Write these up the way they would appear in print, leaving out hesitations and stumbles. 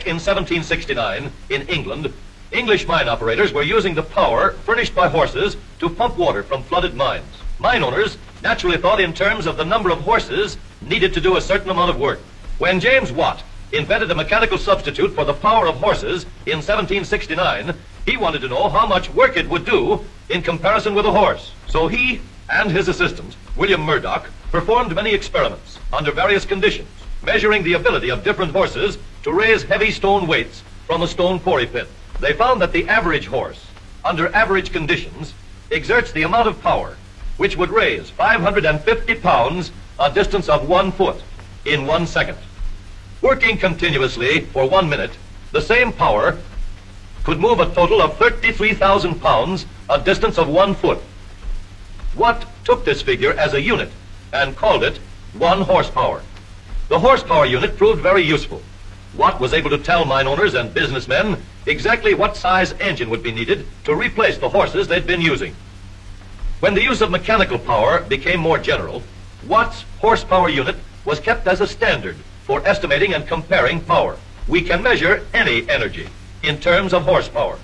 Back in 1769, in England, English mine operators were using the power furnished by horses to pump water from flooded mines. Mine owners naturally thought in terms of the number of horses needed to do a certain amount of work. When James Watt invented a mechanical substitute for the power of horses in 1769, he wanted to know how much work it would do in comparison with a horse. So he and his assistant, William Murdoch, performed many experiments under various conditions, measuring the ability of different horses to raise heavy stone weights from a stone quarry pit. They found that the average horse, under average conditions, exerts the amount of power which would raise 550 pounds a distance of 1 foot in 1 second. Working continuously for 1 minute, the same power could move a total of 33,000 pounds a distance of 1 foot. Watt took this figure as a unit and called it 1 horsepower. The horsepower unit proved very useful. Watt was able to tell mine owners and businessmen exactly what size engine would be needed to replace the horses they'd been using. When the use of mechanical power became more general, Watt's horsepower unit was kept as a standard for estimating and comparing power. We can measure any energy in terms of horsepower.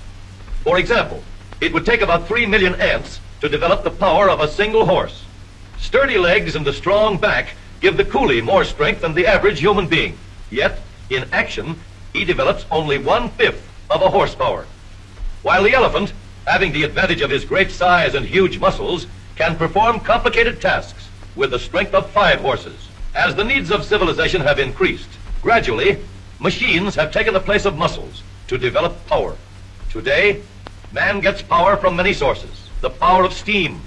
For example, it would take about 3 million ants to develop the power of a single horse. Sturdy legs and a strong back give the coolie more strength than the average human being. Yet, in action, he develops only 1/5 of a horsepower. While the elephant, having the advantage of his great size and huge muscles, can perform complicated tasks with the strength of 5 horses. As the needs of civilization have increased, gradually, machines have taken the place of muscles to develop power. Today, man gets power from many sources. The power of steam,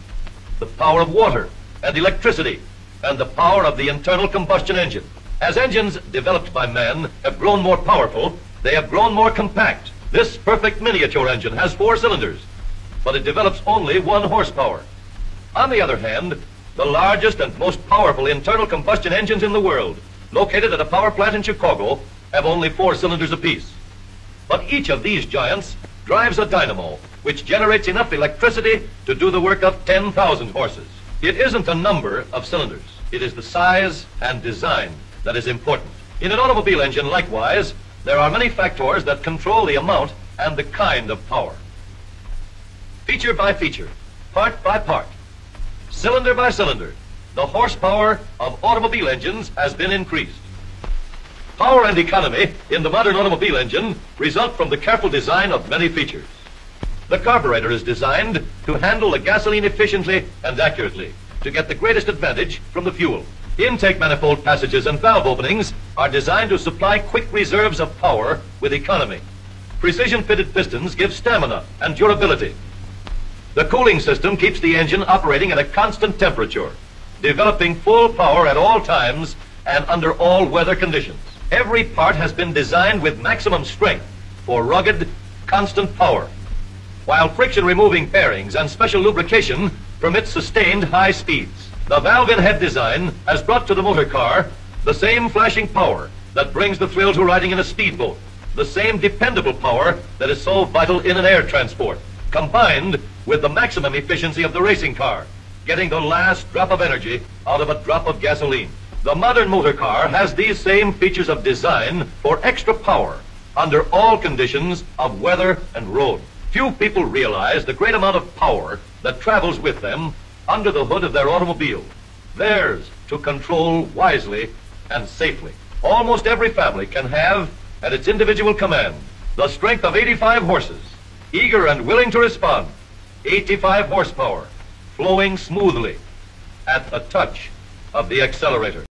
the power of water and electricity, and the power of the internal combustion engine. As engines developed by man have grown more powerful, they have grown more compact. This perfect miniature engine has 4 cylinders, but it develops only 1 horsepower. On the other hand, the largest and most powerful internal combustion engines in the world, located at a power plant in Chicago, have only 4 cylinders apiece. But each of these giants drives a dynamo, which generates enough electricity to do the work of 10,000 horses. It isn't the number of cylinders, it is the size and design that is important. In an automobile engine, likewise, there are many factors that control the amount and the kind of power. Feature by feature, part by part, cylinder by cylinder, the horsepower of automobile engines has been increased. Power and economy in the modern automobile engine result from the careful design of many features. The carburetor is designed to handle the gasoline efficiently and accurately to get the greatest advantage from the fuel. Intake manifold passages and valve openings are designed to supply quick reserves of power with economy. Precision-fitted pistons give stamina and durability. The cooling system keeps the engine operating at a constant temperature, developing full power at all times and under all weather conditions. Every part has been designed with maximum strength for rugged, constant power, while friction-removing bearings and special lubrication permit sustained high speeds. The valve-in-head design has brought to the motor car the same flashing power that brings the thrill to riding in a speedboat, the same dependable power that is so vital in an air transport, combined with the maximum efficiency of the racing car, getting the last drop of energy out of a drop of gasoline. The modern motor car has these same features of design for extra power under all conditions of weather and road. Few people realize the great amount of power that travels with them under the hood of their automobile, theirs to control wisely and safely. Almost every family can have at its individual command the strength of 85 horses, eager and willing to respond, 85 horsepower, flowing smoothly at the touch of the accelerator.